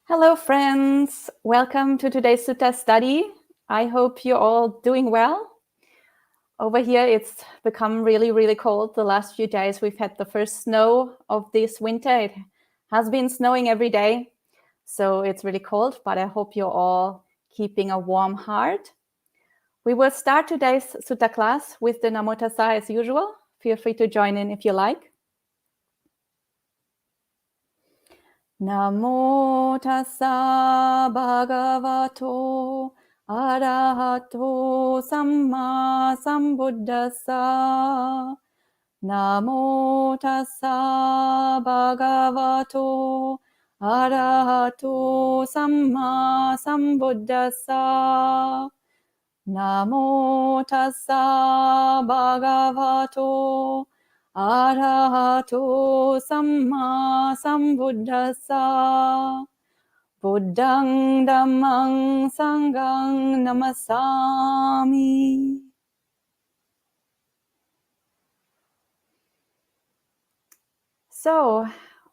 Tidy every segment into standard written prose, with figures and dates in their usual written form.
Hello, friends. Welcome to today's Sutta study. I hope you're all doing well. Over here, it's become really, really cold. The last few days, we've had the first snow of this winter. It has been snowing every day, so it's really cold, but I hope you're all keeping a warm heart. We will start today's Sutta class with the Namo Tassa as usual. Feel free to join in if you like. Namo tassa bhagavato arahato samma sambuddhassa. Namo tassa bhagavato arahato samma sambuddhassa. Namo tassa bhagavato arahato samma sambuddhassa. Buddhang dhammang sanghang namasami. So,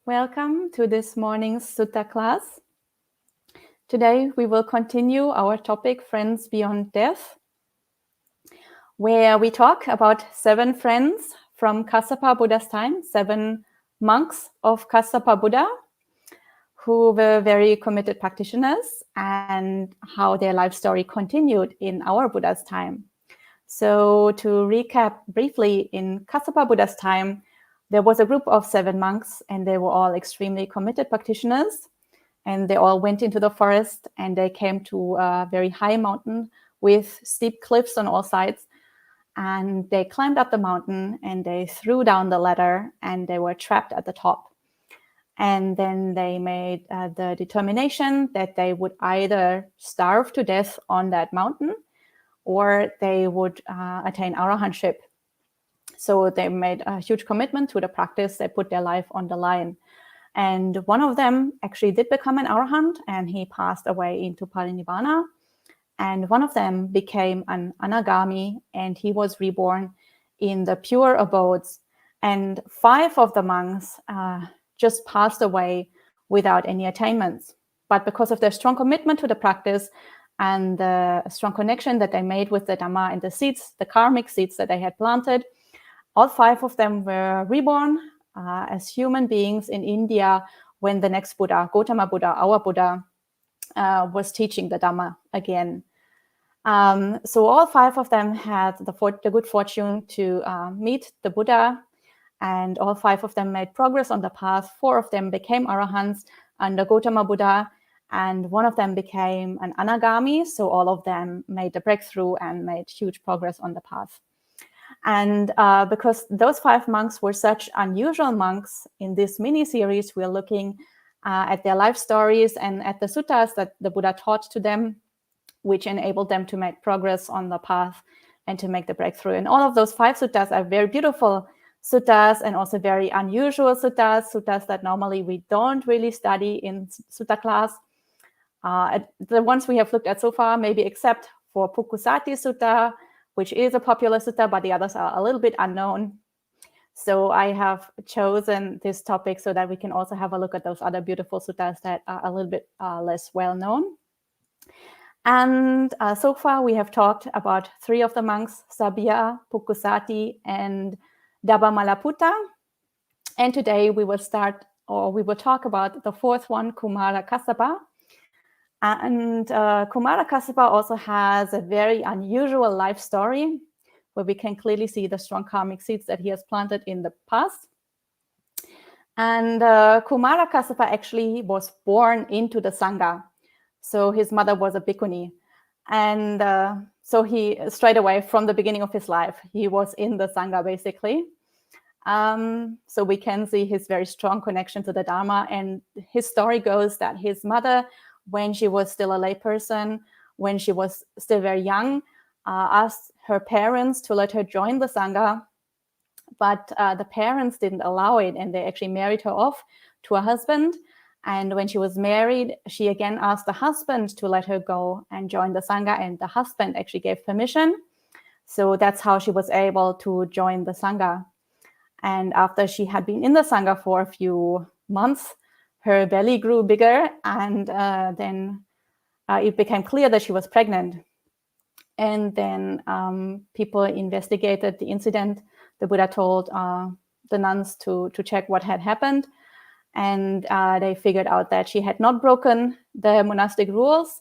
welcome to this morning's Sutta class. Today we will continue our topic, Friends Beyond Death, where we talk about 7 friends from Kassapa Buddha's time, 7 monks of Kassapa Buddha, who were very committed practitioners, and how their life story continued in our Buddha's time. So to recap briefly, in Kassapa Buddha's time, there was a group of 7 monks, and they were all extremely committed practitioners. And they all went into the forest, and they came to a very high mountain with steep cliffs on all sides. And they climbed up the mountain, and they threw down the ladder, and they were trapped at the top. And then they made the determination that they would either starve to death on that mountain, or they would attain arahantship. So they made a huge commitment to the practice. They put their life on the line. And one of them actually did become an arahant, and he passed away into parinibbana. And one of them became an anagami, and he was reborn in the pure abodes. And 5 of the monks just passed away without any attainments. But because of their strong commitment to the practice and the strong connection that they made with the Dhamma and the seeds, the karmic seeds that they had planted, all 5 of them were reborn as human beings in India when the next Buddha, Gautama Buddha, our Buddha, was teaching the Dhamma again. So all 5 of them had the good fortune to meet the Buddha, and all 5 of them made progress on the path. 4 of them became arahants under Gautama Buddha, and 1 of them became an anagami. So all of them made the breakthrough and made huge progress on the path. And because those 5 monks were such unusual monks, in this mini-series, we're looking at their life stories and at the suttas that the Buddha taught to them, which enabled them to make progress on the path and to make the breakthrough. And all of those 5 suttas are very beautiful suttas, and also very unusual suttas that normally we don't really study in sutta class. The ones we have looked at so far, maybe except for Pukusati Sutta, which is a popular sutta, but the others are a little bit unknown. So I have chosen this topic so that we can also have a look at those other beautiful suttas that are a little bit less well known. And so far we have talked about 3 of the monks, Sabya, Pukusati, and Dabbamalaputta. And today we will talk about the 4th one, Kumara Kassapa. And Kumara Kassapa also has a very unusual life story, where we can clearly see the strong karmic seeds that he has planted in the past. And Kumara Kassapa actually was born into the Sangha. So his mother was a bhikkhuni. And so he, straight away from the beginning of his life, he was in the Sangha, basically. So we can see his very strong connection to the Dharma. And his story goes that his mother, when she was still a layperson, when she was still very young, asked her parents to let her join the Sangha. But the parents didn't allow it, and they actually married her off to a husband. And when she was married, she again asked the husband to let her go and join the Sangha, and the husband actually gave permission. So that's how she was able to join the Sangha. And after she had been in the Sangha for a few months, her belly grew bigger, and then it became clear that she was pregnant. And then people investigated the incident. The Buddha told the nuns to check what had happened. And they figured out that she had not broken the monastic rules,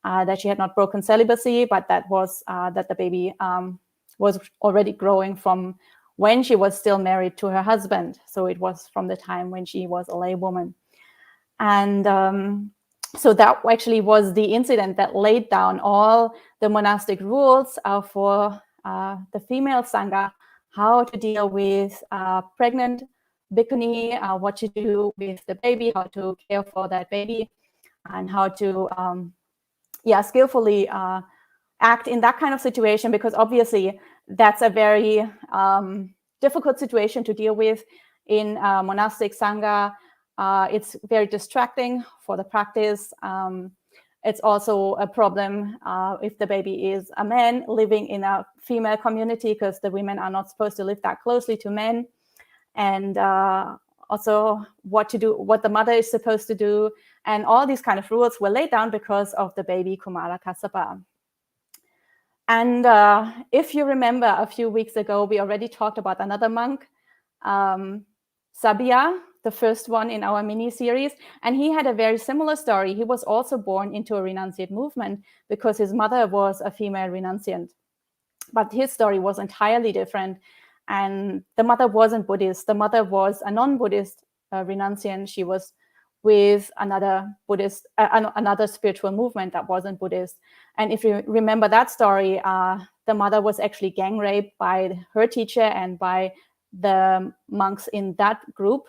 that she had not broken celibacy, but that the baby was already growing from when she was still married to her husband. So it was from the time when she was a laywoman. And so that actually was the incident that laid down all the monastic rules for the female Sangha, how to deal with pregnant bhikkhuni, what to do with the baby, how to care for that baby, and how to skillfully act in that kind of situation, because obviously that's a very difficult situation to deal with in monastic Sangha. It's very distracting for the practice. It's also a problem if the baby is a man living in a female community, because the women are not supposed to live that closely to men. And also what to do, what the mother is supposed to do. And all these kind of rules were laid down because of the baby Kumara Kassapa. And if you remember, a few weeks ago, we already talked about another monk, Sabya, the first one in our mini-series. And he had a very similar story. He was also born into a renunciate movement because his mother was a female renunciant. But his story was entirely different. And the mother wasn't Buddhist. The mother was a non-Buddhist renunciant. She was with another Buddhist, another spiritual movement that wasn't Buddhist. And if you remember that story, the mother was actually gang raped by her teacher and by the monks in that group.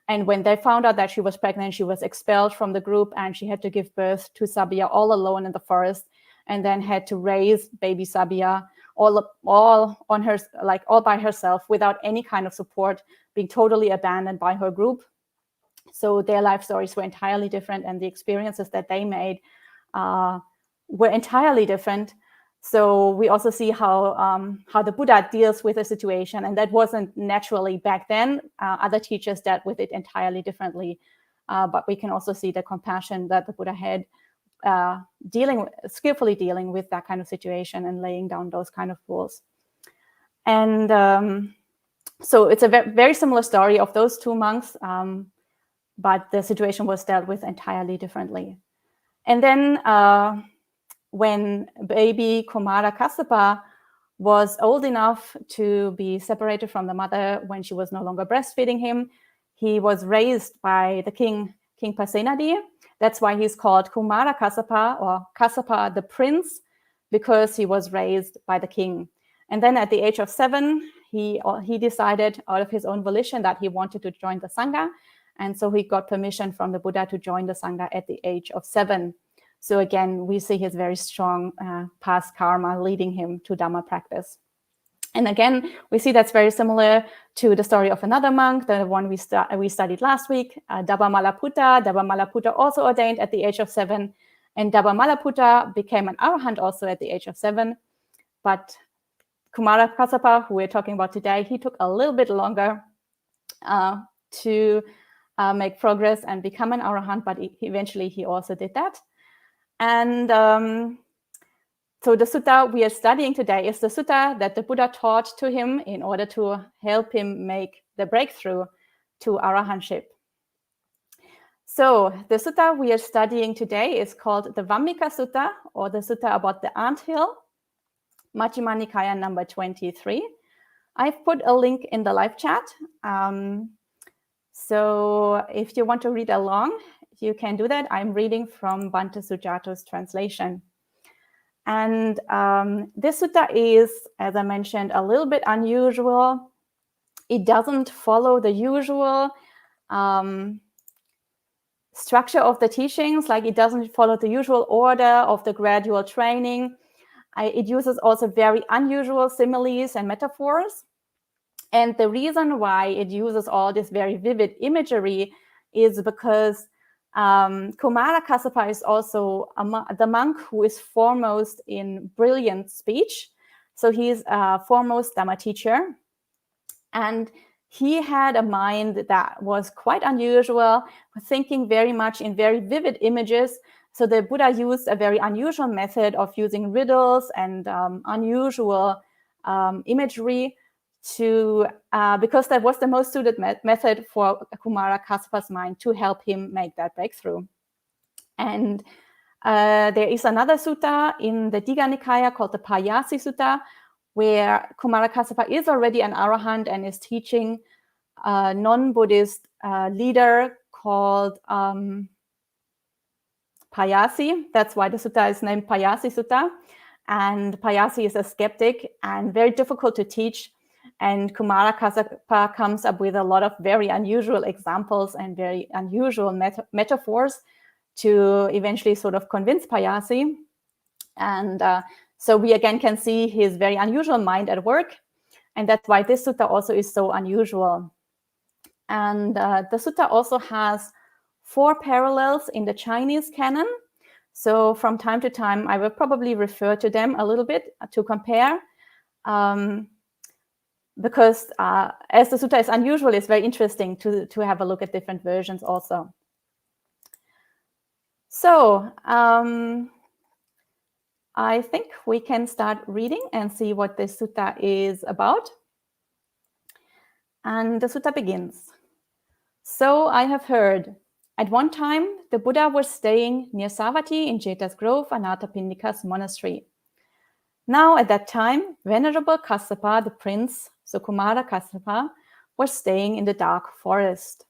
And when they found out that she was pregnant, she was expelled from the group, and she had to give birth to Sabya all alone in the forest, and then had to raise baby Sabya all on her, like all by herself, without any kind of support, being totally abandoned by her group. So their life stories were entirely different, and the experiences that they made were entirely different. So we also see how the Buddha deals with a situation, and that wasn't naturally back then. Other teachers dealt with it entirely differently, but we can also see the compassion that the Buddha had, skillfully dealing with that kind of situation and laying down those kind of rules. And so it's a very similar story of those two monks, but the situation was dealt with entirely differently. And then when baby Kumara Kassapa was old enough to be separated from the mother, when she was no longer breastfeeding him, he was raised by the King Pasenadi. That's why he's called Kumara Kassapa, or Kassapa the Prince, because he was raised by the king. And then at the age of 7, he decided out of his own volition that he wanted to join the Sangha. And so he got permission from the Buddha to join the Sangha at the age of 7. So again, we see his very strong past karma leading him to Dhamma practice. And again, we see that's very similar to the story of another monk, the one we studied last week, Dabbamalaputta. Dabbamalaputta also ordained at the age of 7. And Dabbamalaputta became an arahant also at the age of 7. But Kumara Kassapa, who we're talking about today, he took a little bit longer to make progress and become an arahant, but eventually he also did that. And so the sutta we are studying today is the sutta that the Buddha taught to him in order to help him make the breakthrough to arahantship. So the sutta we are studying today is called the Vamika Sutra, or the sutta about the anthill, Majjhima Nikaya number 23. I've put a link in the live chat. So if you want to read along, you can do that. I'm reading from Bhante Sujato's translation. And this sutta is, as I mentioned, a little bit unusual. It doesn't follow the usual structure of the teachings, like it doesn't follow the usual order of the gradual training. It uses also very unusual similes and metaphors. And the reason why it uses all this very vivid imagery is because Kumara Kassapa is also the monk who is foremost in brilliant speech. So he's a foremost Dhamma teacher. And he had a mind that was quite unusual, thinking very much in very vivid images. So the Buddha used a very unusual method of using riddles and unusual imagery to because that was the most suited method for Kumara Kassapa's mind to help him make that breakthrough. And there is another sutta in the Digha Nikaya called the Payasi Sutta, where Kumara Kassapa is already an arahant and is teaching a non-Buddhist leader called Payasi. That's why the sutta is named Payasi Sutta. And Payasi is a skeptic and very difficult to teach. And Kumara Kassapa comes up with a lot of very unusual examples and very unusual metaphors to eventually sort of convince Payasi. And so we again can see his very unusual mind at work. And that's why this sutta also is so unusual. And the sutta also has 4 parallels in the Chinese canon. So from time to time, I will probably refer to them a little bit to compare. Because as the sutta is unusual, it's very interesting to have a look at different versions also. So I think we can start reading and see what this sutta is about. And the sutta begins. So I have heard, at one time, the Buddha was staying near Savatthi in Jeta's Grove, Anathapindika's monastery. Now, at that time, Venerable Kassapa, the prince, so Kumara Kassapa, was staying in the dark forest.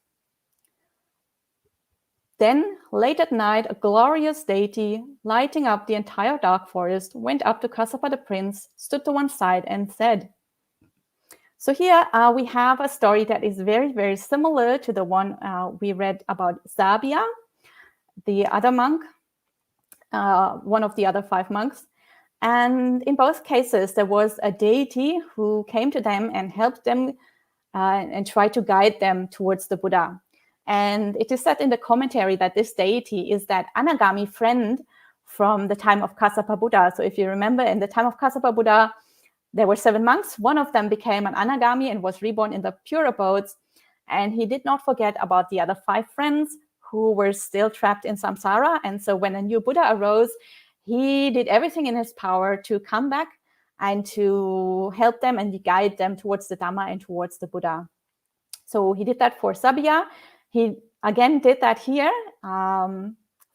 Then, late at night, a glorious deity, lighting up the entire dark forest, went up to Kassapa the prince, stood to one side, and said. So here we have a story that is very, very similar to the one we read about Sabia, the other monk, one of the other 5 monks. And in both cases, there was a deity who came to them and helped them and tried to guide them towards the Buddha. And it is said in the commentary that this deity is that anagami friend from the time of Kassapa Buddha. So if you remember, in the time of Kassapa Buddha, there were 7 monks. One of them became an anagami and was reborn in the pure abodes. And he did not forget about the other 5 friends who were still trapped in samsara. And so when a new Buddha arose, he did everything in his power to come back and to help them and guide them towards the Dhamma and towards the Buddha. So he did that for Sabya. He again did that here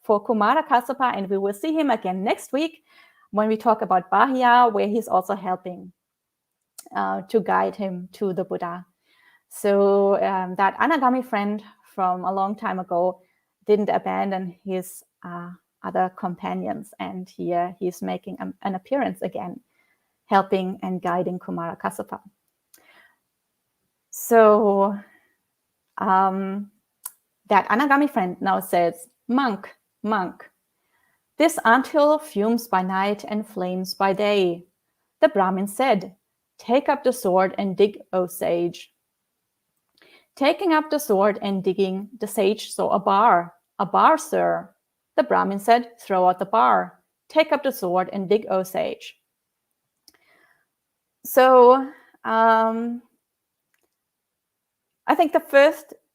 for Kumara Kassapa, and we will see him again next week when we talk about Bahya, where he's also helping to guide him to the Buddha. So that anagami friend from a long time ago didn't abandon his other companions, and here he's making an appearance again, helping and guiding Kumara Kassapa. So that anagami friend now says, monk, monk, this anthill fumes by night and flames by day. The Brahmin said, take up the sword and dig, O sage. Taking up the sword and digging, the sage saw a bar, sir. The Brahmin said, throw out the bar. Take up the sword and dig, O sage. So I think the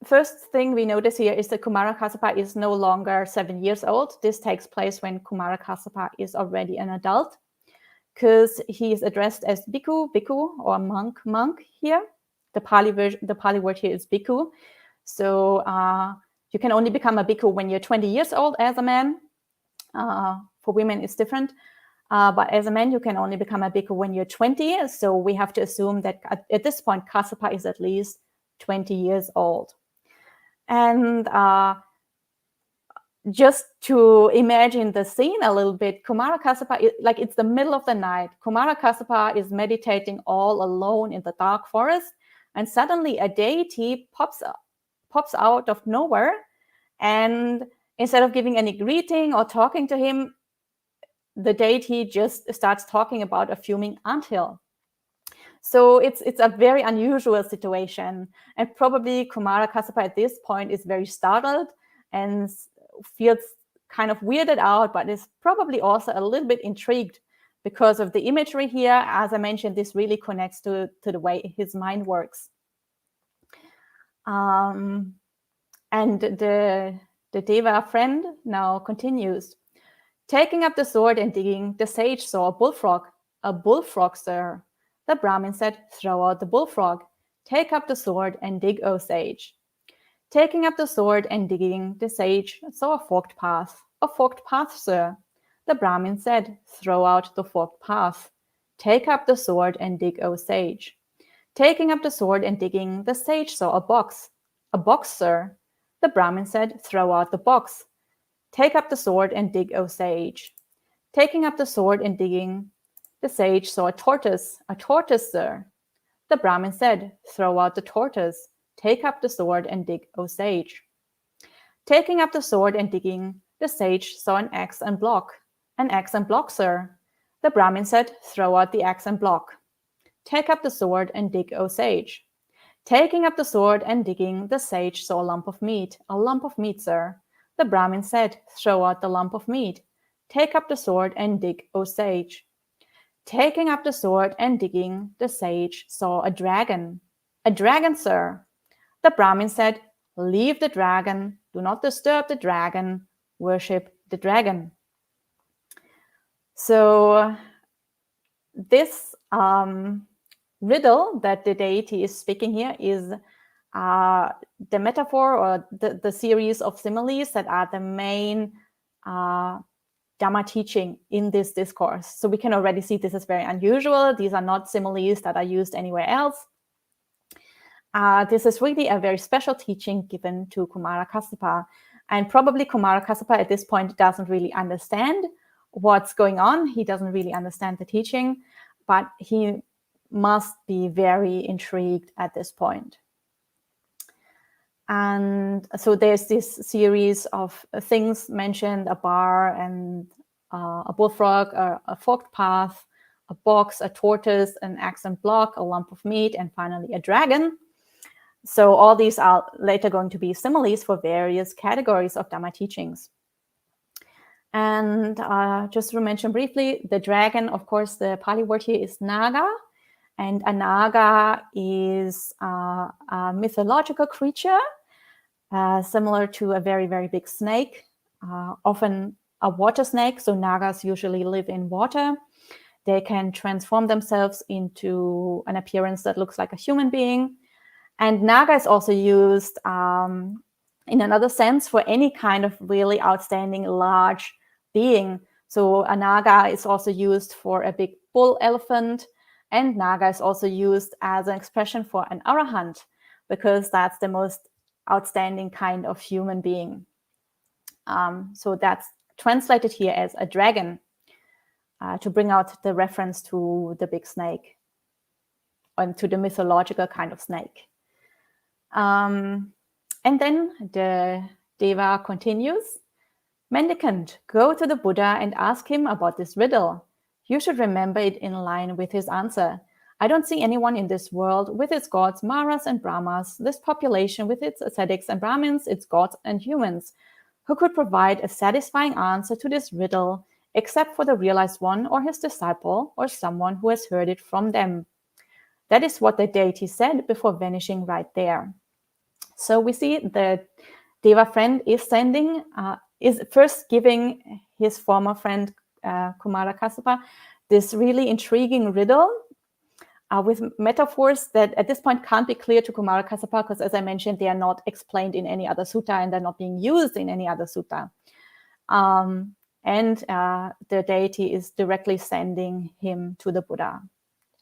first thing we notice here is that Kumara Kassapa is no longer 7 years old. This takes place when Kumara Kassapa is already an adult, because he is addressed as bhikkhu, bhikkhu, or monk, monk here. The Pali word here is bhikkhu. So you can only become a bhikkhu when you're 20 years old as a man. For women, it's different. But as a man, you can only become a bhikkhu when you're 20. So we have to assume that at this point, Kassapa is at least 20 years old. And just to imagine the scene a little bit, Kumara Kassapa, like it's the middle of the night. Kumara Kassapa is meditating all alone in the dark forest, and suddenly a deity pops out of nowhere, and instead of giving any greeting or talking to him, the deity just starts talking about a fuming anthill. So it's a very unusual situation, and probably Kumara Kassapa at this point is very startled and feels kind of weirded out, but is probably also a little bit intrigued because of the imagery here. As I mentioned, this really connects to the way his mind works. And the Deva friend now continues. Taking up the sword and digging, the sage saw a bullfrog. A bullfrog, sir. The Brahmin said, throw out the bullfrog. Take up the sword and dig, O sage. Taking up the sword and digging, the sage saw a forked path. A forked path, sir. The Brahmin said, throw out the forked path. Take up the sword and dig, O sage. Taking up the sword and digging, the sage saw a box. A box, sir. The Brahmin said, throw out the box. Take up the sword and dig, O sage. Taking up the sword and digging, the sage saw a tortoise. A tortoise, sir. The Brahmin said, throw out the tortoise. Take up the sword and dig, O sage. Taking up the sword and digging, the sage saw an axe and block. An axe and block, sir. The Brahmin said, throw out the axe and block. Take up the sword and dig, O sage. Taking up the sword and digging, the sage saw a lump of meat. A lump of meat, sir. The Brahmin said, throw out the lump of meat. Take up the sword and dig, O sage. Taking up the sword and digging, the sage saw a dragon. A dragon, sir. The Brahmin said, leave the dragon. Do not disturb the dragon. Worship the dragon. So this riddle that the deity is speaking here is the metaphor or the series of similes that are the main Dhamma teaching in this discourse. So we can already see this is very unusual. These are not similes that are used anywhere else. This is really a very special teaching given to Kumara Kassapa. And probably Kumara Kassapa at this point doesn't really understand what's going on. He doesn't really understand the teaching, but he must be very intrigued at this point. And so there's this series of things mentioned, a bar and a bullfrog, a forked path, a box, a tortoise, an axe and block, a lump of meat, and finally a dragon. So all these are later going to be similes for various categories of Dhamma teachings. And just to mention briefly, the dragon, of course, the Pali word here is naga. And a naga is a mythological creature, similar to a very, very big snake, often a water snake. So nagas usually live in water. They can transform themselves into an appearance that looks like a human being. And naga is also used in another sense for any kind of really outstanding large being. So a naga is also used for a big bull elephant, and naga is also used as an expression for an arahant, because that's the most outstanding kind of human being. So that's translated here as a dragon, to bring out the reference to the big snake and to the mythological kind of snake. And then the Deva continues. Mendicant, go to the Buddha and ask him about this riddle. You should remember it in line with his answer. I don't see anyone in this world with its gods, Maras and Brahmas, this population with its ascetics and Brahmins, its gods and humans, who could provide a satisfying answer to this riddle, except for the realized one or his disciple or someone who has heard it from them. That is what the deity said before vanishing right there. So we see the Deva friend is first giving his former friend Kumara Kassapa this really intriguing riddle with metaphors that at this point can't be clear to Kumara Kassapa, because as I mentioned, they are not explained in any other sutta and they're not being used in any other sutta. And the deity is directly sending him to the Buddha,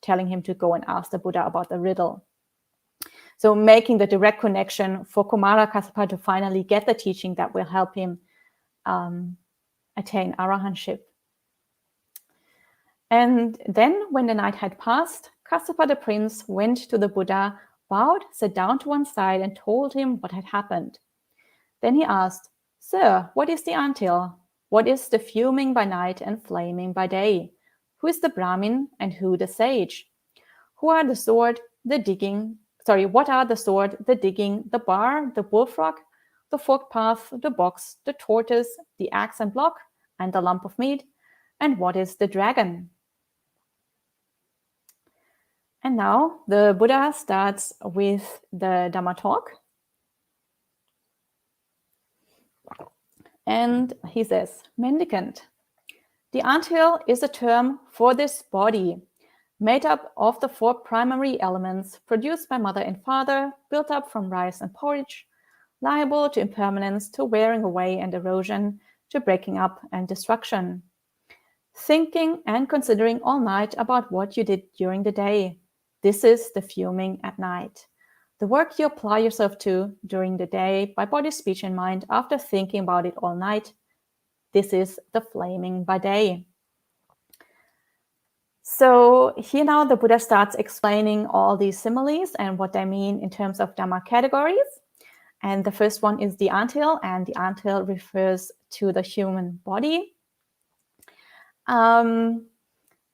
telling him to go and ask the Buddha about the riddle. So making the direct connection for Kumara Kassapa to finally get the teaching that will help him attain arahantship. And then when the night had passed, Kassapa the prince went to the Buddha, bowed, sat down to one side, and told him what had happened. Then he asked, Sir, what is the anthill? What is the fuming by night and flaming by day? Who is the Brahmin and who the sage? Who are the sword, the digging? What are the sword, the digging, the bar, the bullfrog, the forked path, the box, the tortoise, the axe and block, and the lump of meat? And what is the dragon? And now the Buddha starts with the Dhamma talk. And he says, mendicant. The anthill is a term for this body, made up of the 4 primary elements produced by mother and father, built up from rice and porridge, liable to impermanence, to wearing away and erosion, to breaking up and destruction. Thinking and considering all night about what you did during the day. This is the fuming at night. The work you apply yourself to during the day by body, speech, and mind after thinking about it all night. This is the flaming by day. So here now the Buddha starts explaining all these similes and what they mean in terms of Dhamma categories. And the first one is the anthill, and the anthill refers to the human body.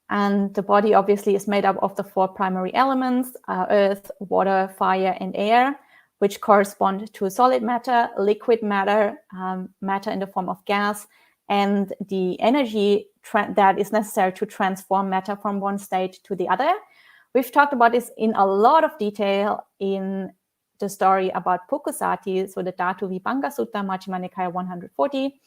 And the body obviously is made up of the 4 primary elements, earth, water, fire, and air, which correspond to solid matter, liquid matter, matter in the form of gas, and the energy that is necessary to transform matter from one state to the other. We've talked about this in a lot of detail in the story about Pukusati, so the Dhatu Vibhanga Sutta, Majjhima Nikaya 140,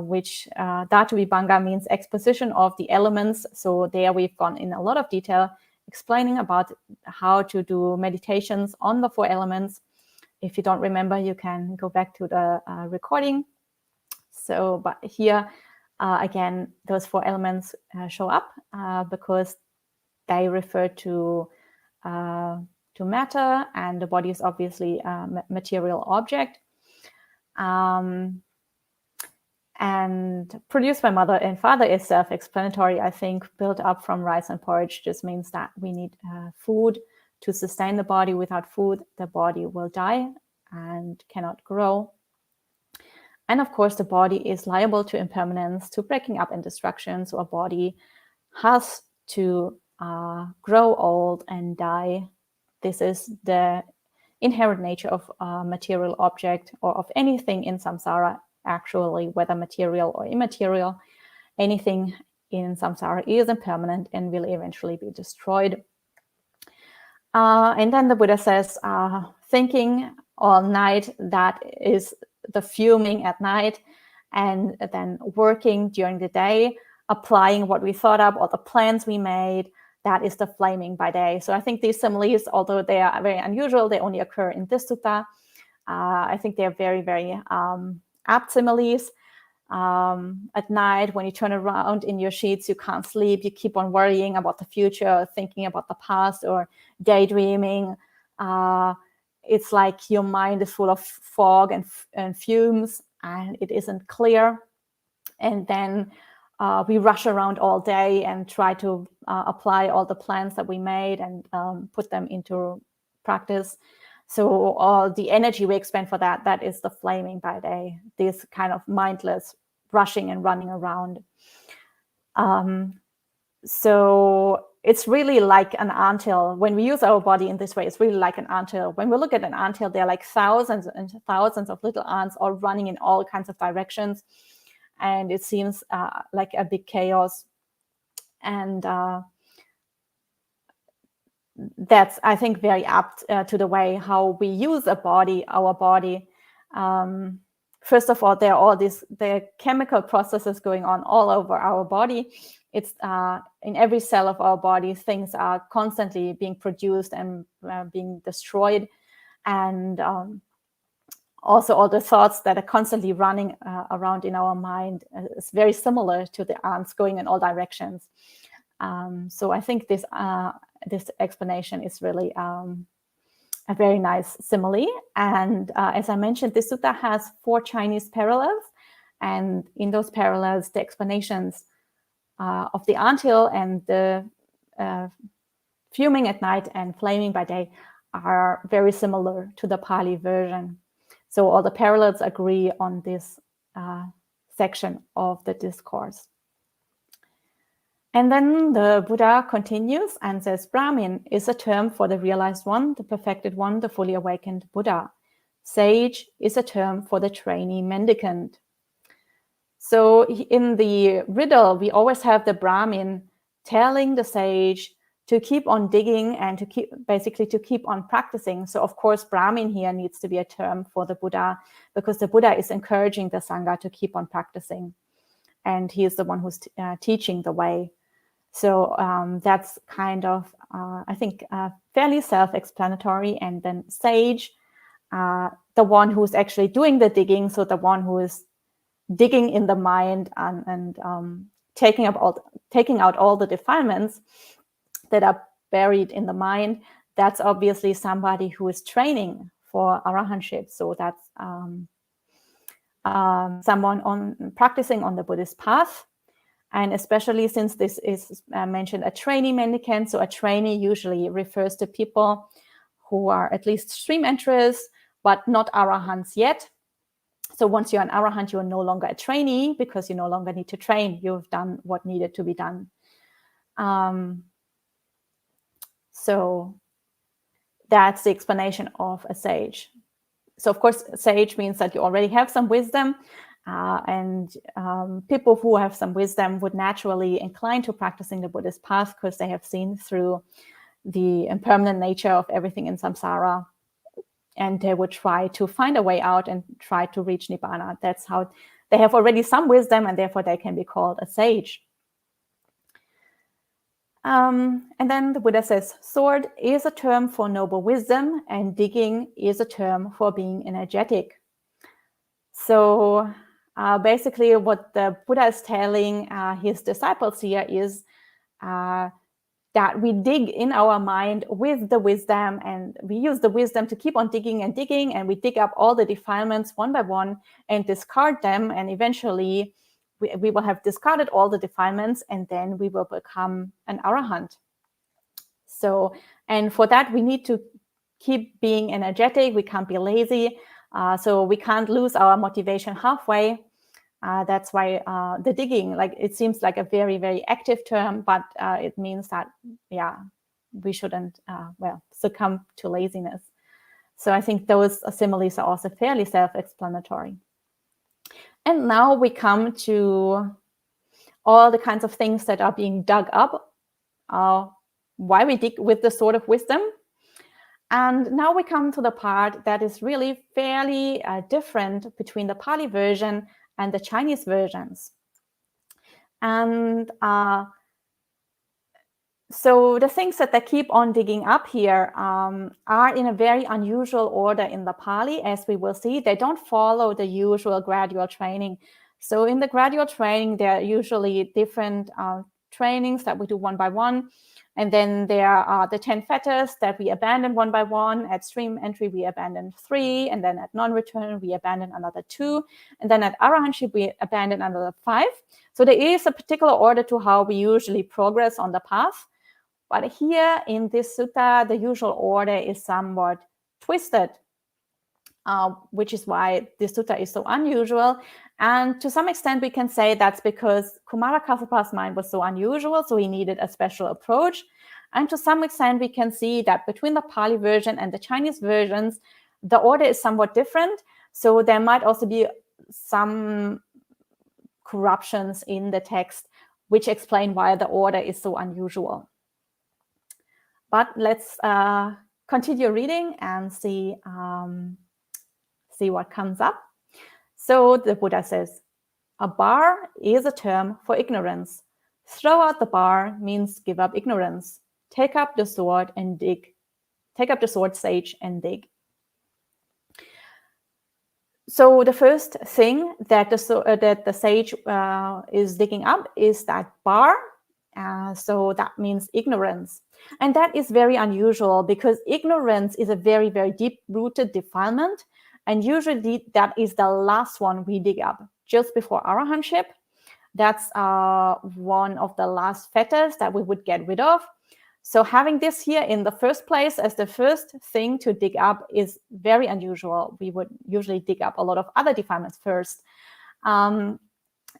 which Dhatu Vibhanga means exposition of the elements. So there we've gone in a lot of detail explaining about how to do meditations on the 4 elements. If you don't remember, you can go back to the recording. So, but here, again, those 4 elements show up because they refer to matter, and the body is obviously a material object. And produced by mother and father is self-explanatory, I think. Built up from rice and porridge just means that we need food to sustain the body. Without food, the body will die and cannot grow. And of course, the body is liable to impermanence, to breaking up and destruction. So a body has to grow old and die. This is the inherent nature of a material object or of anything in samsara. Actually, whether material or immaterial, anything in samsara is impermanent and will eventually be destroyed. And then the Buddha says, thinking all night, that is the fuming at night, and then working during the day, applying what we thought up, all the plans we made, that is the flaming by day. So I think these similes, although they are very unusual, they only occur in this sutta. I think they're very, very apt similes. At night, when you turn around in your sheets, you can't sleep. You keep on worrying about the future, or thinking about the past, or daydreaming. It's like your mind is full of fog and fumes, and it isn't clear. And then we rush around all day and try to apply all the plans that we made and put them into practice. So all the energy we expend for that is the flaming by day, this kind of mindless rushing and running around. So it's really like an anthill. When we use our body in this way, it's really like an anthill. When we look at an anthill, there are like thousands and thousands of little ants all running in all kinds of directions. And it seems like a big chaos. And that's, I think, very apt to the way how we use our body. First of all, there are all the chemical processes going on all over our body. It's in every cell of our body, things are constantly being produced and being destroyed. And also all the thoughts that are constantly running around in our mind is very similar to the ants going in all directions. So I think this explanation is really a very nice simile. And as I mentioned, this sutta has 4 Chinese parallels. And in those parallels, the explanations of the anthill and the fuming at night and flaming by day are very similar to the Pali version. So all the parallels agree on this section of the discourse. And then the Buddha continues and says, Brahmin is a term for the realized one, the perfected one, the fully awakened Buddha. Sage is a term for the trainee mendicant. So in the riddle, we always have the Brahmin telling the sage to keep on digging and to keep on practicing. So of course, Brahmin here needs to be a term for the Buddha, because the Buddha is encouraging the Sangha to keep on practicing. And he is the one who's teaching the way. So that's kind of, I think, fairly self-explanatory. And then sage, the one who's actually doing the digging, so the one who is digging in the mind and taking out all the defilements that are buried in the mind. That's obviously somebody who is training for arahantship. So that's someone practicing on the Buddhist path. And especially since this is mentioned a trainee mendicant, so a trainee usually refers to people who are at least stream enterers, but not arahants yet. So once you're an arahant, you're no longer a trainee, because you no longer need to train. You've done what needed to be done. So that's the explanation of a sage. So of course, sage means that you already have some wisdom, and people who have some wisdom would naturally incline to practicing the Buddhist path, because they have seen through the impermanent nature of everything in samsara, and they would try to find a way out and try to reach Nibbana. That's how they have already some wisdom, and therefore they can be called a sage. And then the Buddha says, sword is a term for noble wisdom, and digging is a term for being energetic. So basically what the Buddha is telling his disciples here is that we dig in our mind with the wisdom, and we use the wisdom to keep on digging and digging, and we dig up all the defilements one by one and discard them, and eventually we will have discarded all the defilements, and then we will become an arahant. So, and for that we need to keep being energetic. We can't be lazy, so we can't lose our motivation halfway. That's why the digging, like, it seems like a very, very active term, but it means that, yeah, we shouldn't, succumb to laziness. So I think those similes are also fairly self-explanatory. And now we come to all the kinds of things that are being dug up, why we dig with the sword of wisdom. And now we come to the part that is really fairly different between the Pali version and the Chinese versions. And so the things that they keep on digging up here are in a very unusual order in the Pali, as we will see. They don't follow the usual gradual training. So in the gradual training, there are usually different trainings that we do one by one. And then there are the 10 fetters that we abandon one by one. At stream entry, we abandon 3. And then at non-return, we abandon another 2. And then at arahantship, we abandon another 5. So there is a particular order to how we usually progress on the path. But here in this sutta, the usual order is somewhat twisted, which is why this sutta is so unusual. And to some extent, we can say that's because Kumara Kassapa's mind was so unusual, so he needed a special approach. And to some extent, we can see that between the Pali version and the Chinese versions, the order is somewhat different. So there might also be some corruptions in the text, which explain why the order is so unusual. But let's continue reading and see what comes up. So the Buddha says, a bar is a term for ignorance. Throw out the bar means give up ignorance. Take up the sword and dig. Take up the sword, sage, and dig. So the first thing that the sage is digging up is that bar. So that means ignorance. And that is very unusual, because ignorance is a very, very deep-rooted defilement. And usually that is the last one we dig up, just before arahantship. That's one of the last fetters that we would get rid of. So having this here in the first place as the first thing to dig up is very unusual. We would usually dig up a lot of other defilements first. And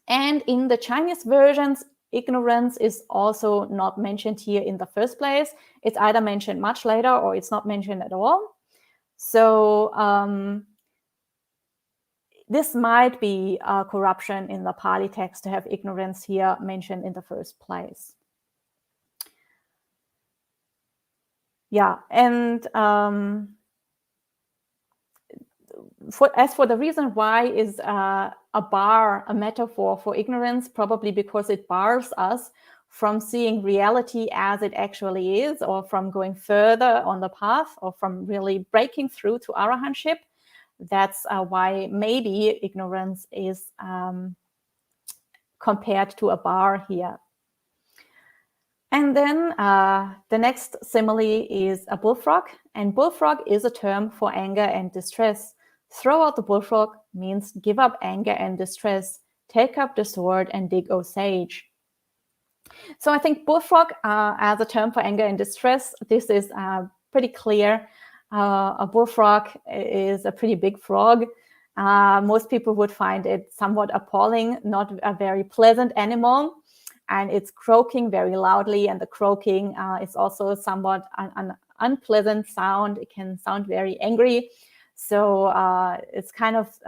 in the Chinese versions, ignorance is also not mentioned here in the first place. It's either mentioned much later or it's not mentioned at all. So this might be a corruption in the Pali text to have ignorance here mentioned in the first place. Yeah, and as for the reason why is a bar a metaphor for ignorance, probably because it bars us from seeing reality as it actually is, or from going further on the path, or from really breaking through to arahantship. That's why maybe ignorance is compared to a bar here. And then the next simile is a bullfrog, and bullfrog is a term for anger and distress. Throw out the bullfrog means give up anger and distress. Take up the sword and dig, O sage. So I think bullfrog as a term for anger and distress, this is pretty clear. A bullfrog is a pretty big frog. Most people would find it somewhat appalling, not a very pleasant animal. And it's croaking very loudly, and the croaking is also somewhat an unpleasant sound. It can sound very angry. So it's kind of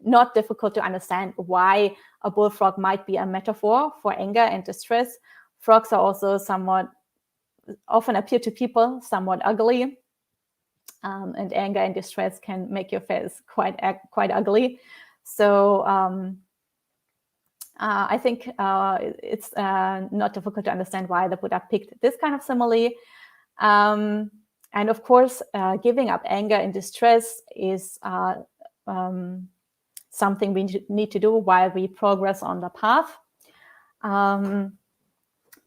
not difficult to understand why a bullfrog might be a metaphor for anger and distress. Frogs are also often appear to people somewhat ugly, and anger and distress can make your face quite ugly. So I think it's not difficult to understand why the Buddha picked this kind of simile. And of course, giving up anger and distress is something we need to do while we progress on the path.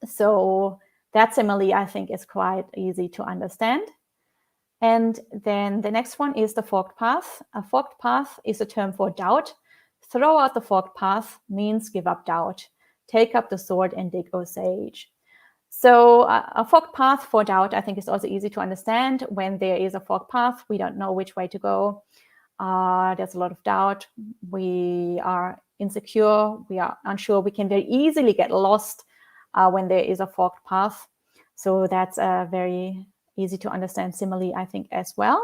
So that simile, I think, is quite easy to understand. And then the next one is the forked path. A forked path is a term for doubt. Throw out the forked path means give up doubt. Take up the sword and dig, O sage. So a forked path for doubt, I think, is also easy to understand. When there is a forked path, we don't know which way to go. There's a lot of doubt. We are insecure. We are unsure. We can very easily get lost when there is a forked path. So that's a very easy to understand simile, I think, as well.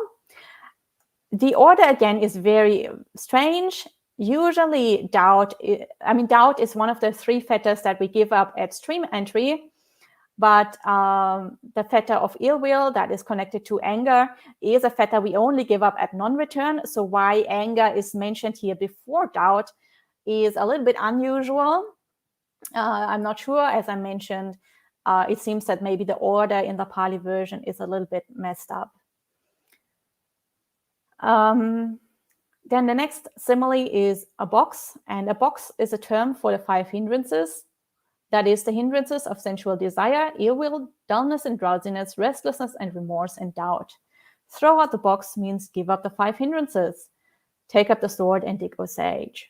The order, again, is very strange. Usually doubt is one of the three fetters that we give up at stream entry. But the fetter of ill will that is connected to anger is a fetter we only give up at non-return. So why anger is mentioned here before doubt is a little bit unusual. I'm not sure. As I mentioned, it seems that maybe the order in the Pali version is a little bit messed up. Then the next simile is a box, and a box is a term for the 5 hindrances. That is the hindrances of sensual desire, ill will, dullness and drowsiness, restlessness and remorse and doubt. Throw out the box means give up the 5 hindrances. Take up the sword and dig, O sage.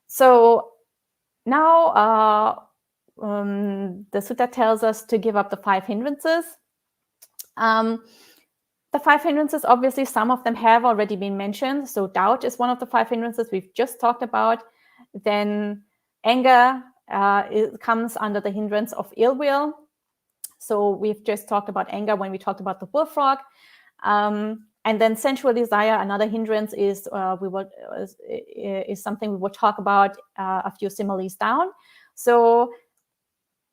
So now the sutta tells us to give up the 5 hindrances. The 5 hindrances, obviously, some of them have already been mentioned. So doubt is one of the 5 hindrances we've just talked about. Then anger it comes under the hindrance of ill will. So we've just talked about anger when we talked about the bullfrog. And then sensual desire, another hindrance is something we will talk about a few similes down. So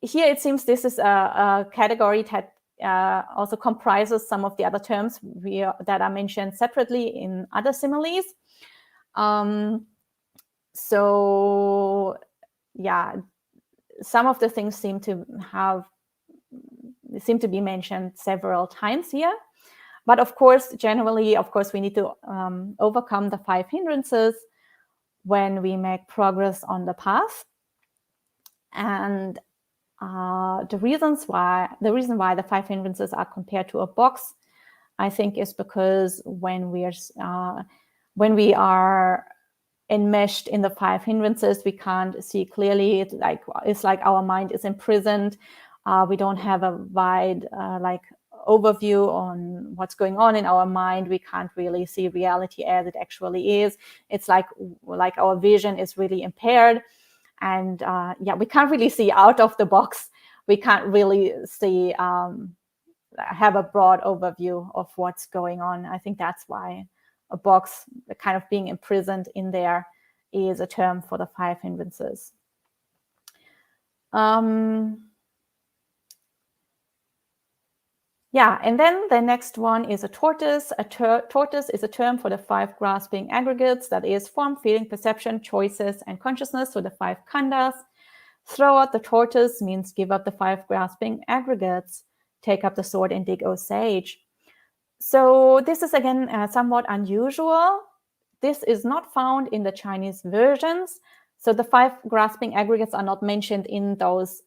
here it seems this is a category that also comprises some of the other terms that are mentioned separately in other similes. So yeah, some of the things seem to be mentioned several times here. But of course, generally, we need to overcome the 5 hindrances when we make progress on the path. And the reason why the 5 hindrances are compared to a box, I think, is because when we are enmeshed in the 5 hindrances, we can't see clearly. It's like our mind is imprisoned. We don't have a wide overview on what's going on in our mind. We can't really see reality as it actually is. It's like our vision is really impaired, and we can't really see out of the box. We can't really see have a broad overview of what's going on. I think that's why a box, kind of being imprisoned in there, is a term for the 5 hindrances. Yeah, and then the next one is a tortoise. A tortoise is a term for the 5 grasping aggregates, that is form, feeling, perception, choices, and consciousness, so the 5 khandhas. Throw out the tortoise means give up the 5 grasping aggregates. Take up the sword and dig, O sage. So this is again somewhat unusual. This is not found in the Chinese versions. So the 5 grasping aggregates are not mentioned in those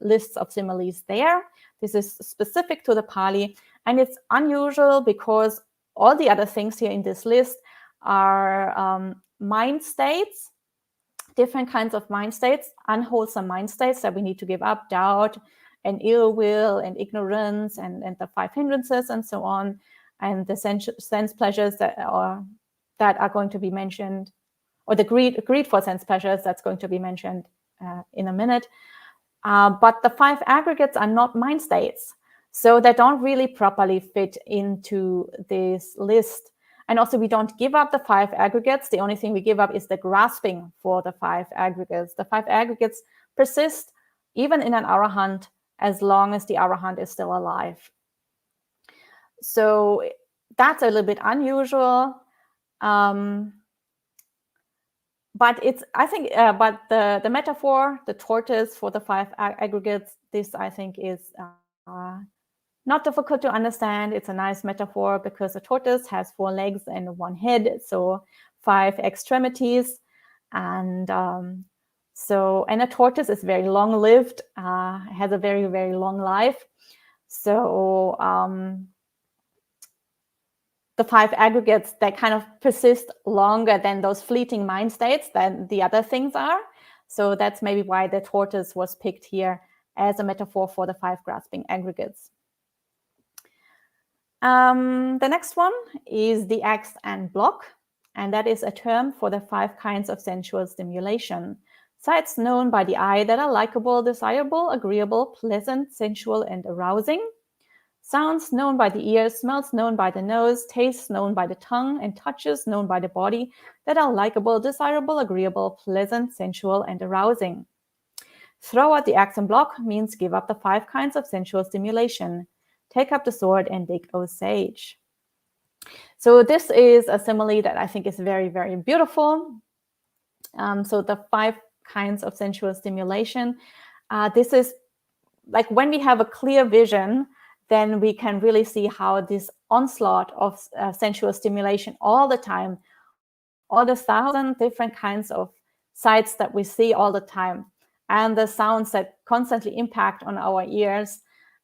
lists of similes there. This is specific to the Pali, and it's unusual because all the other things here in this list are mind states, different kinds of mind states, unwholesome mind states that we need to give up, doubt and ill will and ignorance and the 5 hindrances and so on, and the sense pleasures that are going to be mentioned, or the greed for sense pleasures that's going to be mentioned in a minute. But the 5 aggregates are not mind states, so they don't really properly fit into this list. And also we don't give up the 5 aggregates. The only thing we give up is the grasping for the 5 aggregates. The 5 aggregates persist even in an arahant as long as the arahant is still alive. So that's a little bit unusual. But it's, I think, but the metaphor, the tortoise for the 5 aggregates, this I think is not difficult to understand. It's a nice metaphor because a tortoise has 4 legs and 1 head, so 5 extremities, and and a tortoise is very long-lived, has a very, very long life. So the 5 aggregates, they kind of persist longer than those fleeting mind states than the other things are. So that's maybe why the tortoise was picked here as a metaphor for the 5 grasping aggregates. The next one is the axe and block, and that is a term for the 5 kinds of sensual stimulation. Sights known by the eye that are likable, desirable, agreeable, pleasant, sensual, and arousing. Sounds known by the ears, smells known by the nose, tastes known by the tongue, and touches known by the body that are likable, desirable, agreeable, pleasant, sensual, and arousing. Throw out the axe and block means give up the 5 kinds of sensual stimulation. Take up the sword and dig, O sage. So this is a simile that I think is very, very beautiful. So the 5 kinds of sensual stimulation. This is like when we have a clear vision, then we can really see how this onslaught of sensual stimulation all the time, all the 1,000 different kinds of sights that we see all the time, and the sounds that constantly impact on our ears,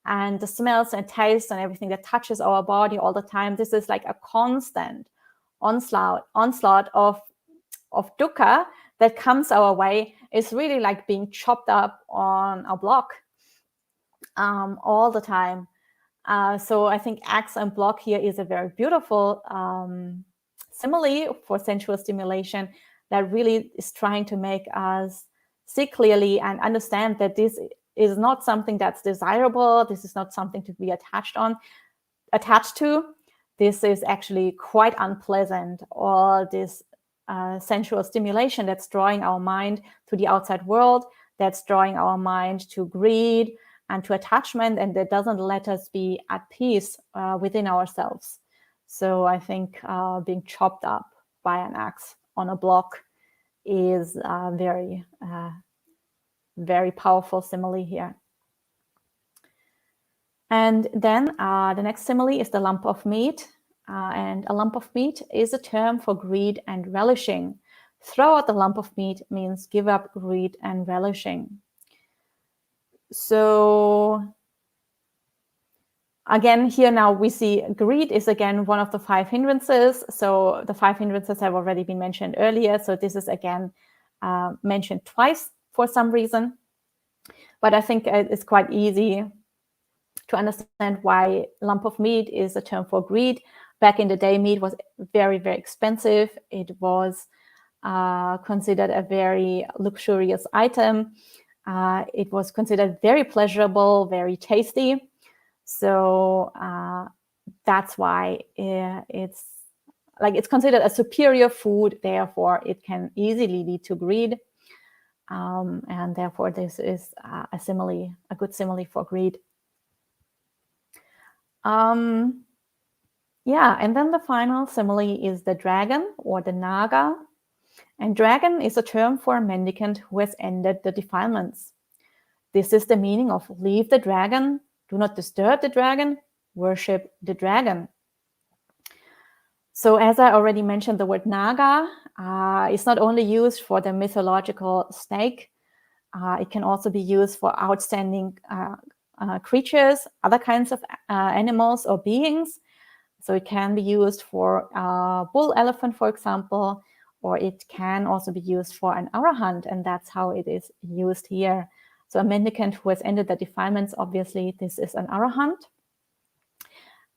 and the smells and tastes and everything that touches our body all the time. This is like a constant onslaught of dukkha that comes our way. It's really like being chopped up on a block all the time. So I think axe and block here is a very beautiful simile for sensual stimulation that really is trying to make us see clearly and understand that this is not something that's desirable. This is not something to be attached to. This is actually quite unpleasant. All this sensual stimulation that's drawing our mind to the outside world, that's drawing our mind to greed and to attachment, and that doesn't let us be at peace within ourselves. So I think being chopped up by an axe on a block is very, very powerful simile here. And then the next simile is the lump of meat. And a lump of meat is a term for greed and relishing. Throw out the lump of meat means give up greed and relishing. So again, here now we see greed is again one of the 5 hindrances. So the 5 hindrances have already been mentioned earlier. So this is again mentioned twice for some reason. But I think it's quite easy to understand why lump of meat is a term for greed. Back in the day, meat was very, very expensive. It was considered a very luxurious item. It was considered very pleasurable, very tasty. So that's why it's considered a superior food. Therefore, it can easily lead to greed. And therefore, this is a good simile for greed. Yeah, and then the final simile is the dragon or the naga. And dragon is a term for a mendicant who has ended the defilements. This is the meaning of leave the dragon, do not disturb the dragon, worship the dragon. So as I already mentioned, the word naga is not only used for the mythological snake, it can also be used for outstanding creatures, other kinds of animals or beings. So it can be used for a bull elephant, for example, or it can also be used for an arahant, and that's how it is used here. So a mendicant who has ended the defilements, obviously this is an arahant.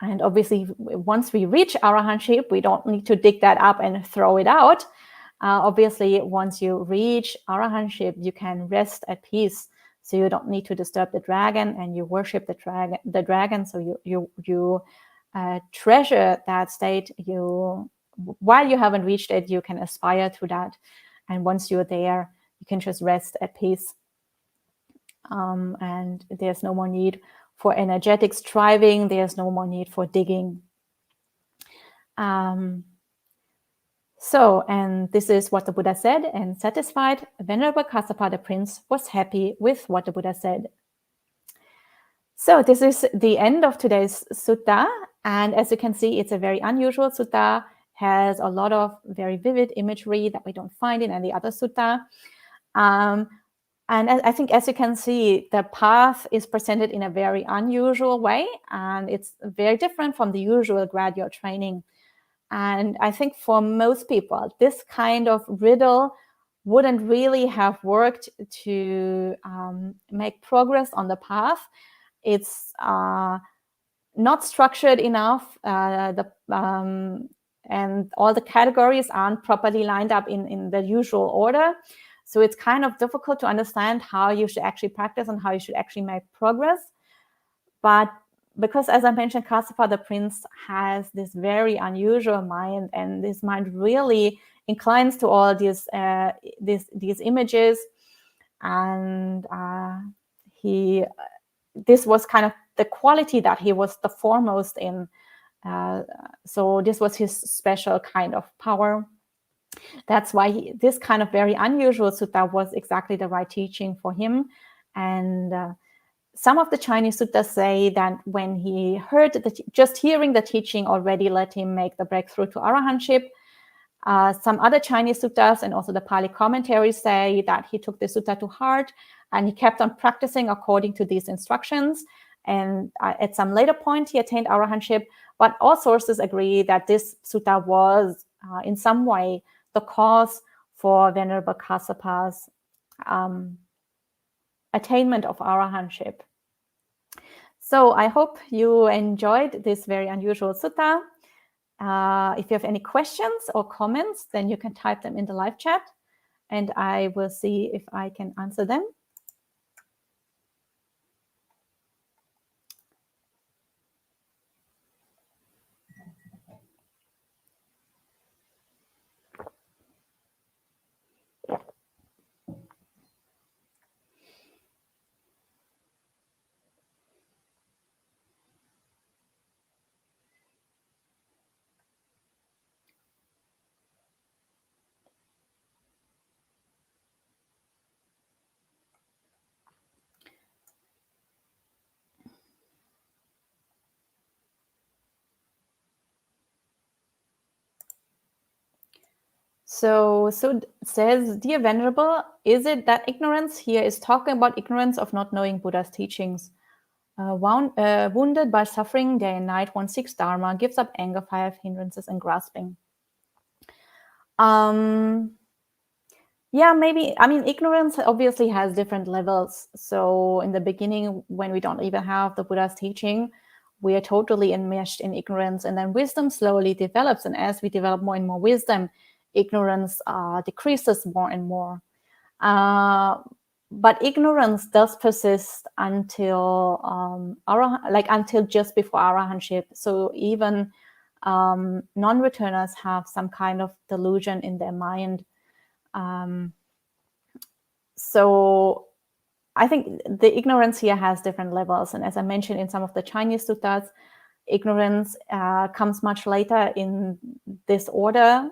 And obviously, once we reach arahantship, we don't need to dig that up and throw it out. Obviously, once you reach arahantship, you can rest at peace. So you don't need to disturb the dragon, and you worship the dragon. So you treasure that state. While you haven't reached it, you can aspire to that. And once you're there, you can just rest at peace. And there's no more need for energetic striving. There's no more need for digging. And this is what the Buddha said, and satisfied, Venerable Kassapa the prince was happy with what the Buddha said. So this is the end of today's sutta. And as you can see, it's a very unusual sutta, has a lot of very vivid imagery that we don't find in any other sutta. And I think, as you can see, the path is presented in a very unusual way, and it's very different from the usual graduate training. And I think for most people, this kind of riddle wouldn't really have worked to make progress on the path. It's not structured enough, and all the categories aren't properly lined up in the usual order. So it's kind of difficult to understand how you should actually practice and how you should actually make progress. But because, as I mentioned, Kassapa the prince has this very unusual mind, and this mind really inclines to all these images, and this was kind of the quality that he was the foremost in. So this was his special kind of power. That's why this kind of very unusual sutta was exactly the right teaching for him. And some of the Chinese suttas say that when he heard just hearing the teaching already let him make the breakthrough to arahantship. Some other Chinese suttas and also the Pali commentaries say that he took the sutta to heart and he kept on practicing according to these instructions. And at some later point, he attained arahantship. But all sources agree that this sutta was in some way the cause for Venerable Kassapa's attainment of arahantship. So I hope you enjoyed this very unusual sutta. If you have any questions or comments, then you can type them in the live chat, and I will see if I can answer them. So says, Dear Venerable, is it that ignorance here is talking about ignorance of not knowing Buddha's teachings? Wounded by suffering day and night, one seeks Dharma, gives up anger, fire, hindrances, and grasping. Yeah, maybe. I mean, ignorance obviously has different levels. So in the beginning, when we don't even have the Buddha's teaching, we are totally enmeshed in ignorance. And then wisdom slowly develops. And as we develop more and more wisdom, ignorance decreases more and more. But ignorance does persist until until just before arahantship. So even non-returners have some kind of delusion in their mind. So I think the ignorance here has different levels. And as I mentioned in some of the Chinese suttas, ignorance comes much later in this order.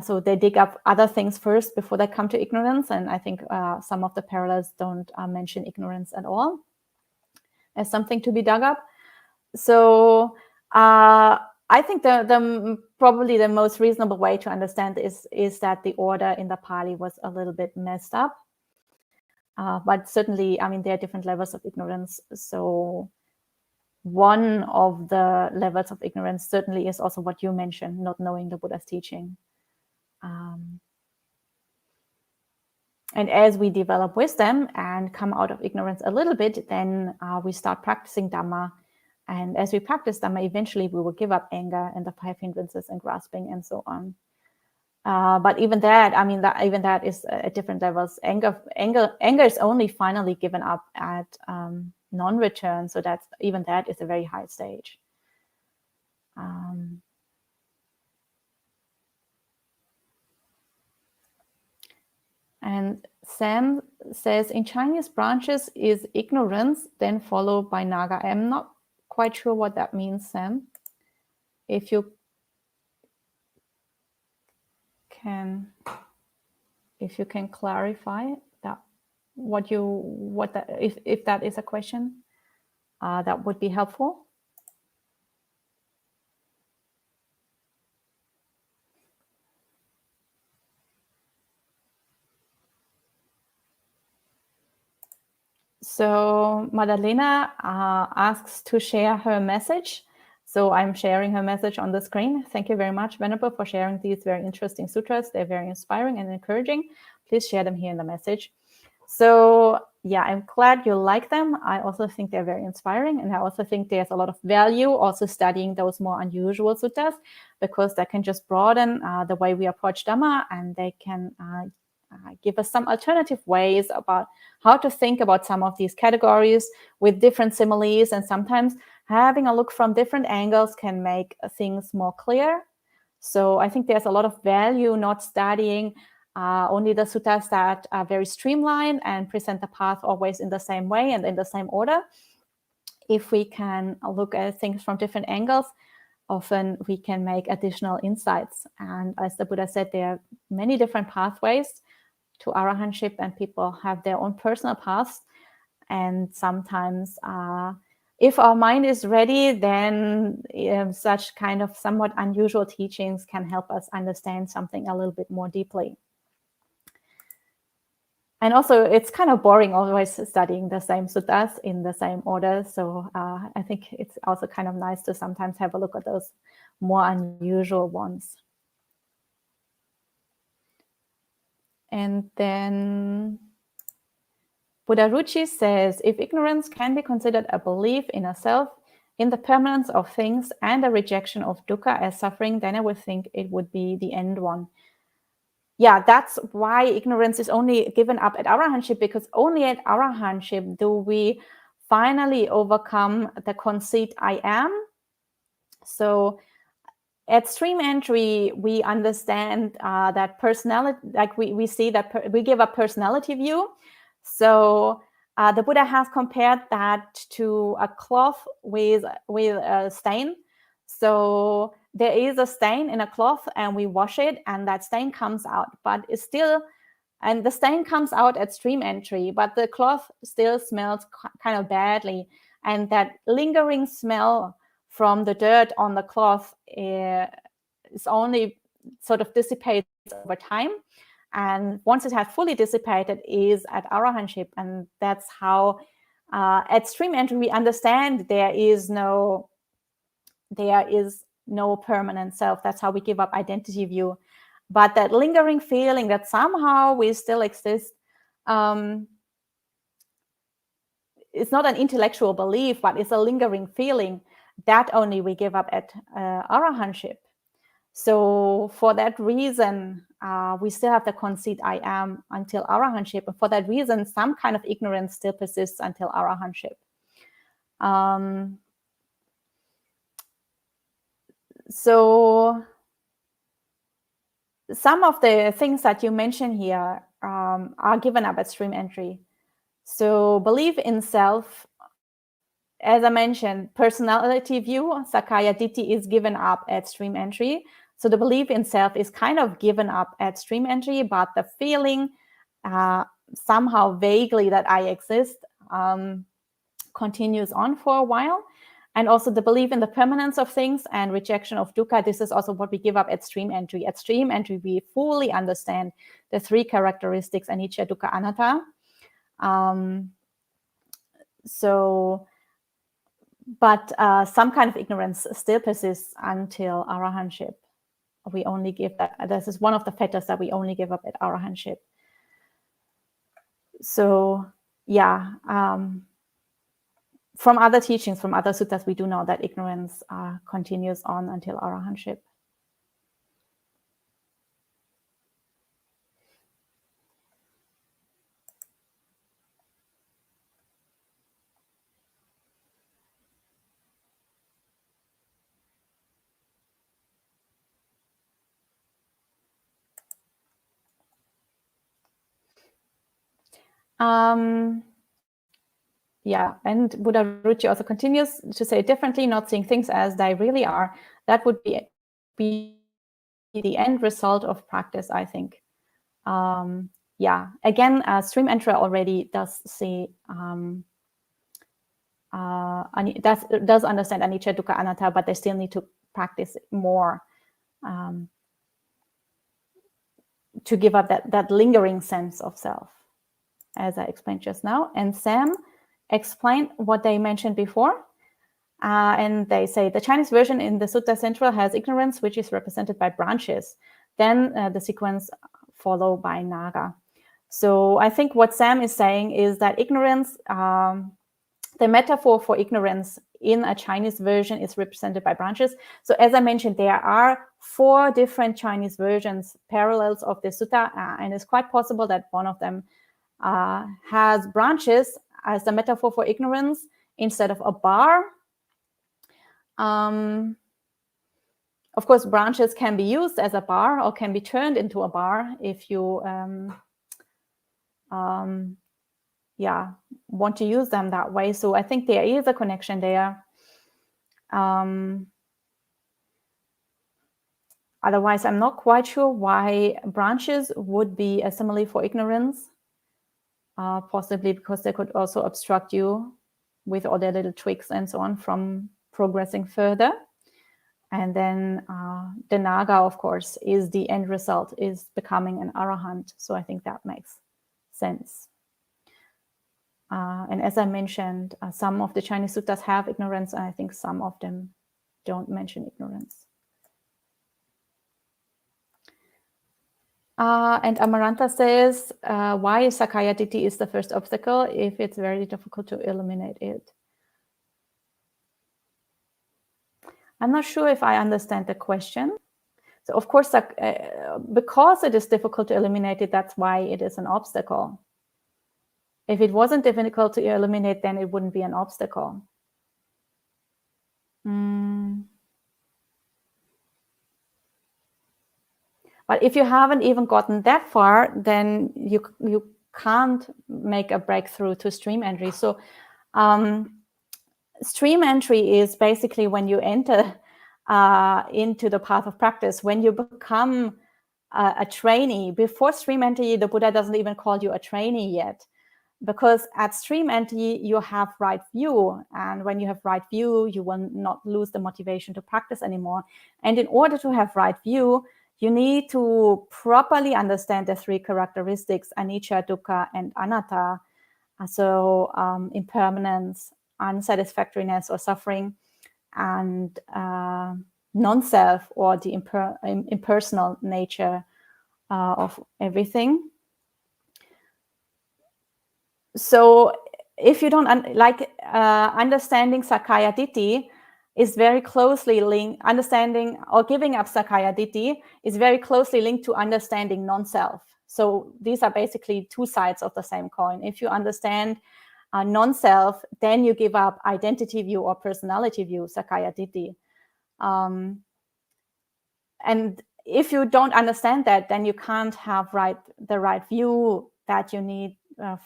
So they dig up other things first before they come to ignorance. And I think some of the parallels don't mention ignorance at all as something to be dug up. So I think the probably the most reasonable way to understand is that the order in the Pali was a little bit messed up. But certainly, I mean, there are different levels of ignorance. So one of the levels of ignorance certainly is also what you mentioned, not knowing the Buddha's teaching. And as we develop wisdom and come out of ignorance a little bit, then we start practicing Dhamma. And as we practice Dhamma, eventually we will give up anger and the 5 hindrances and grasping and so on. But even that, I mean, even that is at different levels. Anger is only finally given up at non-return. So that's even that is a very high stage. And Sam says, in Chinese branches is ignorance, then followed by Naga. I'm not quite sure what that means, Sam. If you can clarify that, if that is a question, that would be helpful. So Madalena asks to share her message. So I'm sharing her message on the screen. Thank you very much, Venerable, for sharing these very interesting sutras. They're very inspiring and encouraging. Please share them here in the message. So yeah, I'm glad you like them. I also think they're very inspiring. And I also think there's a lot of value also studying those more unusual suttas, because that can just broaden the way we approach Dhamma, and they can give us some alternative ways about how to think about some of these categories with different similes. And sometimes having a look from different angles can make things more clear. So I think there's a lot of value not studying only the suttas that are very streamlined and present the path always in the same way and in the same order. If we can look at things from different angles, often we can make additional insights. And as the Buddha said, there are many different pathways to arahantship, and people have their own personal paths. And sometimes if our mind is ready, then such kind of somewhat unusual teachings can help us understand something a little bit more deeply. And also, it's kind of boring always studying the same suttas in the same order. So I think it's also kind of nice to sometimes have a look at those more unusual ones. And then Buddha Ruchi says, if ignorance can be considered a belief in a self, in the permanence of things, and a rejection of dukkha as suffering, then I would think it would be the end one. Yeah, that's why ignorance is only given up at arahantship, because only at arahantship do we finally overcome the conceit I am. So at stream entry, we understand that personality, like we see that we give a personality view. So the Buddha has compared that to a cloth with a stain. So there is a stain in a cloth and we wash it and that stain comes out, but it's still, and the stain comes out at stream entry, but the cloth still smells kind of badly. And that lingering smell from the dirt on the cloth is only sort of dissipates over time. And once it has fully dissipated is at arahantship. And that's how at stream entry we understand there is no permanent self. That's how we give up identity view. But that lingering feeling that somehow we still exist, it's not an intellectual belief, but it's a lingering feeling that only we give up at arahantship. So for that reason, we still have the conceit I am until arahantship. And for that reason, some kind of ignorance still persists until arahantship. So some of the things that you mention here are given up at stream entry. So belief in self as I mentioned, personality view, Sakaya Ditti, is given up at stream entry. So the belief in self is kind of given up at stream entry, but the feeling somehow vaguely that I exist continues on for a while. And also the belief in the permanence of things and rejection of dukkha, this is also what we give up at stream entry. At stream entry, we fully understand the three characteristics, anicca, dukkha, anatta. But some kind of ignorance still persists until arahantship. We only give that, this is one of the fetters that we only give up at arahantship. So yeah, from other teachings, from other suttas, we do know that ignorance continues on until arahantship. Yeah, and Buddha Ruchi also continues to say differently, not seeing things as they really are. That would be the end result of practice, I think. Yeah, again, stream entry already does see, does understand anicca, dukkha, anatta, but they still need to practice more to give up that lingering sense of self, as I explained just now. And Sam explained what they mentioned before. And they say the Chinese version in the Sutta Central has ignorance, which is represented by branches. Then the sequence followed by Naga. So I think what Sam is saying is that ignorance, the metaphor for ignorance in a Chinese version is represented by branches. So as I mentioned, there are 4 different Chinese versions, parallels of the sutta, and it's quite possible that one of them has branches as the metaphor for ignorance instead of a bar. Of course, branches can be used as a bar or can be turned into a bar if you want to use them that way. So I think there is a connection there. Otherwise, I'm not quite sure why branches would be a simile for ignorance. Possibly because they could also obstruct you with all their little tricks and so on from progressing further. And then the Naga, of course, is the end result, is becoming an arahant. So I think that makes sense. And as I mentioned, some of the Chinese suttas have ignorance, and I think some of them don't mention ignorance. And Amaranta says, why Sakaya Ditti is the first obstacle if it's very difficult to eliminate it? I'm not sure if I understand the question. So of course, because it is difficult to eliminate it, that's why it is an obstacle. If it wasn't difficult to eliminate, then it wouldn't be an obstacle. But if you haven't even gotten that far, then you can't make a breakthrough to stream entry. So stream entry is basically when you enter into the path of practice, when you become a trainee. Before stream entry, the Buddha doesn't even call you a trainee yet, because at stream entry, you have right view. And when you have right view, you will not lose the motivation to practice anymore. And in order to have right view, you need to properly understand the 3 characteristics, anicca, dukkha, and anatta. So impermanence, unsatisfactoriness or suffering, and non-self, or the impersonal nature of everything. So if you don't understanding Sakaya Ditti is very closely linked, understanding or giving up Sakaya Ditti is very closely linked to understanding non-self. So these are basically 2 sides of the same coin. If you understand non-self, then you give up identity view or personality view, Sakaya Ditti. And if you don't understand that, then you can't have the right view that you need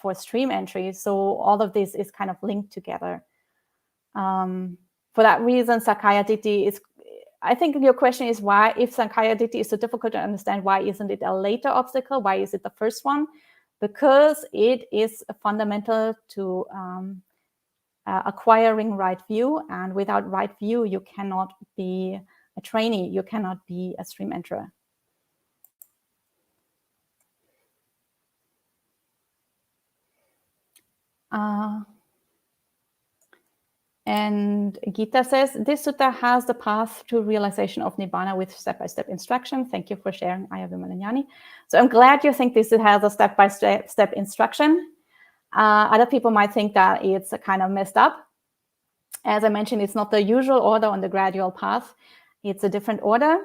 for stream entry. So all of this is kind of linked together. For that reason, Sakkaya Ditthi is, I think your question is why, if Sakkaya Ditthi is so difficult to understand, why isn't it a later obstacle? Why is it the first one? Because it is fundamental to acquiring right view, and without right view, you cannot be a trainee, you cannot be a stream enterer. And Gita says, this sutta has the path to realization of Nibbana with step-by-step instruction. Thank you for sharing, Ayya Vimalanyani. So I'm glad you think this has a step-by-step instruction. Other people might think that it's kind of messed up. As I mentioned, it's not the usual order on the gradual path. It's a different order.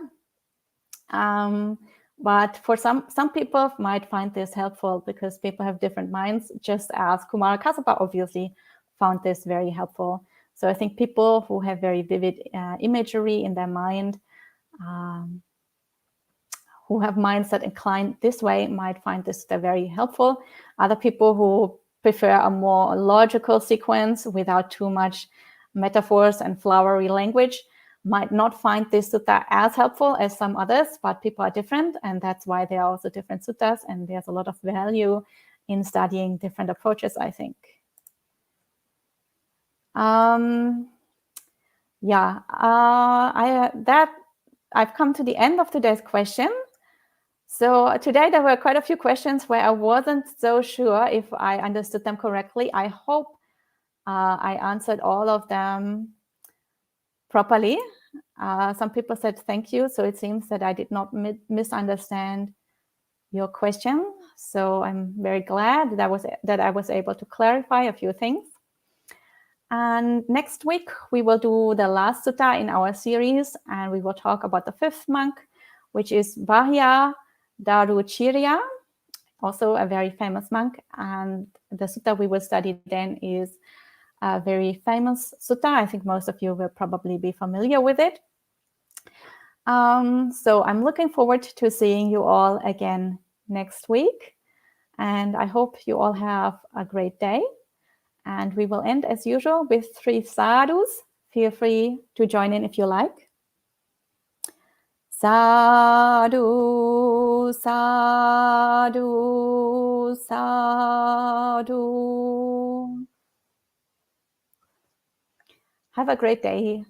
But for some people might find this helpful because people have different minds, just as Kumara Kassapa obviously found this very helpful. So I think people who have very vivid imagery in their mind, who have minds that incline this way, might find this very helpful. Other people who prefer a more logical sequence without too much metaphors and flowery language might not find this sutta as helpful as some others, but people are different, and that's why there are also different suttas, and there's a lot of value in studying different approaches, I think. I've come to the end of today's question. So today there were quite a few questions where I wasn't so sure if I understood them correctly. I hope I answered all of them properly. Some people said thank you, so it seems that I did not misunderstand your question. So I'm very glad that I was able to clarify a few things. And next week we will do the last sutta in our series, and we will talk about the fifth monk, which is Bahya Daruchirya, also a very famous monk. And the sutta we will study then is a very famous sutta. I think most of you will probably be familiar with it. So I'm looking forward to seeing you all again next week. And I hope you all have a great day. And we will end as usual with 3 sadhus. Feel free to join in if you like. Sadhu, sadhu, sadhu. Have a great day.